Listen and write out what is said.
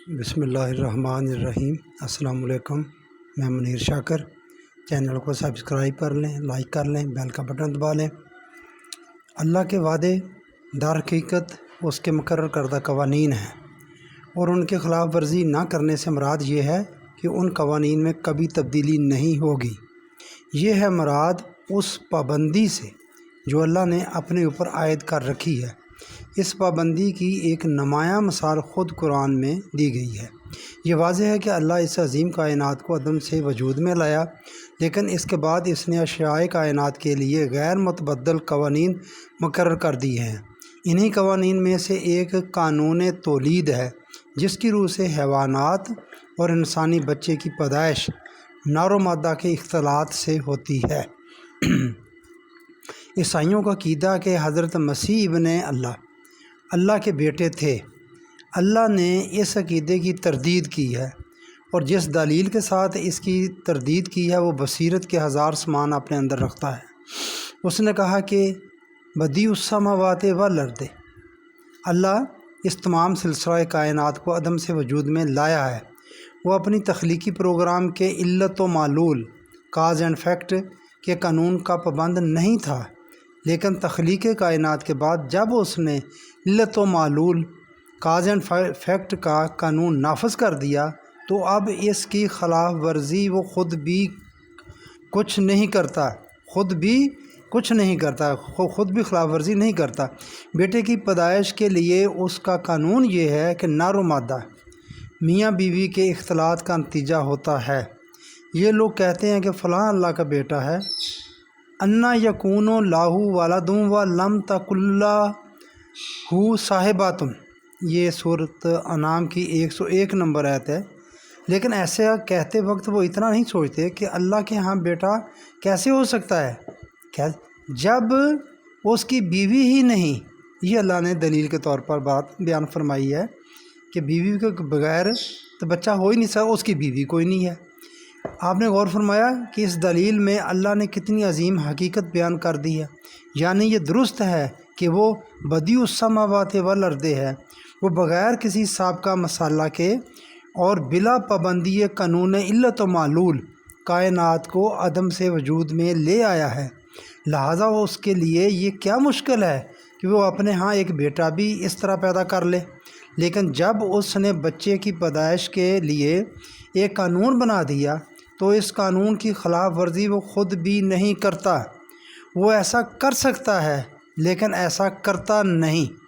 بسم اللہ الرحمن الرحیم۔ السلام علیکم، میں منیر شاکر۔ چینل کو سبسکرائب کر لیں، لائک کر لیں، بیل کا بٹن دبا لیں۔ اللہ کے وعدے در حقیقت اس کے مقرر کردہ قوانین ہیں، اور ان کے خلاف ورزی نہ کرنے سے مراد یہ ہے کہ ان قوانین میں کبھی تبدیلی نہیں ہوگی۔ یہ ہے مراد اس پابندی سے جو اللہ نے اپنے اوپر عائد کر رکھی ہے۔ اس پابندی کی ایک نمایاں مثال خود قرآن میں دی گئی ہے۔ یہ واضح ہے کہ اللہ اس عظیم کائنات کو عدم سے وجود میں لایا، لیکن اس کے بعد اس نے اشیاء کائنات کے لیے غیر متبدل قوانین مقرر کر دی ہیں۔ انہی قوانین میں سے ایک قانون تولید ہے، جس کی روح سے حیوانات اور انسانی بچے کی پیدائش نر و مادہ کے اختلاط سے ہوتی ہے۔ عیسائیوں کا عقیدہ کہ حضرت مسیح ابن اللہ کے بیٹے تھے۔ اللہ نے اس عقیدے کی تردید کی ہے، اور جس دلیل کے ساتھ اس کی تردید کی ہے وہ بصیرت کے ہزار سامان اپنے اندر رکھتا ہے۔ اس نے کہا کہ بدیع السماوات والارض، اللہ اس تمام سلسلہ کائنات کو عدم سے وجود میں لایا ہے۔ وہ اپنی تخلیقی پروگرام کے علت و معلول کاز اینڈ فیکٹ کے قانون کا پابند نہیں تھا، لیکن تخلیق کائنات کے بعد جب اس نے علت و معلول کاز اینڈ فیکٹ کا قانون نافذ کر دیا تو اب اس کی خلاف ورزی وہ خود بھی کچھ نہیں کرتا، خود بھی خلاف ورزی نہیں کرتا۔ بیٹے کی پیدائش کے لیے اس کا قانون یہ ہے کہ نر و مادہ میاں بیوی کے اختلاط کا نتیجہ ہوتا ہے۔ یہ لوگ کہتے ہیں کہ فلاں اللہ کا بیٹا ہے، انا یکون لاہ ولد ولم تکن لہ صاحبۃ، یہ سورۃ انعام کی 101 نمبر آیت ہے۔ لیکن ایسے کہتے وقت وہ اتنا نہیں سوچتے کہ اللہ کے ہاں بیٹا کیسے ہو سکتا ہے جب اس کی بیوی ہی نہیں۔ یہ اللہ نے دلیل کے طور پر بات بیان فرمائی ہے کہ بیوی کے بغیر تو بچہ ہو ہی نہیں سکتا، اس کی بیوی کوئی نہیں ہے۔ آپ نے غور فرمایا کہ اس دلیل میں اللہ نے کتنی عظیم حقیقت بیان کر دی ہے، یعنی یہ درست ہے کہ وہ بدیع السماوات والارض ہے، وہ بغیر کسی سابقہ مسالہ کے اور بلا پابندی قانون علت و معلول کائنات کو عدم سے وجود میں لے آیا ہے۔ لہٰذا اس کے لیے یہ کیا مشکل ہے کہ وہ اپنے ہاں ایک بیٹا بھی اس طرح پیدا کر لے۔ لیکن جب اس نے بچے کی پیدائش کے لیے ایک قانون بنا دیا تو اس قانون کی خلاف ورزی وہ خود بھی نہیں کرتا۔ وہ ایسا کر سکتا ہے لیکن ایسا کرتا نہیں۔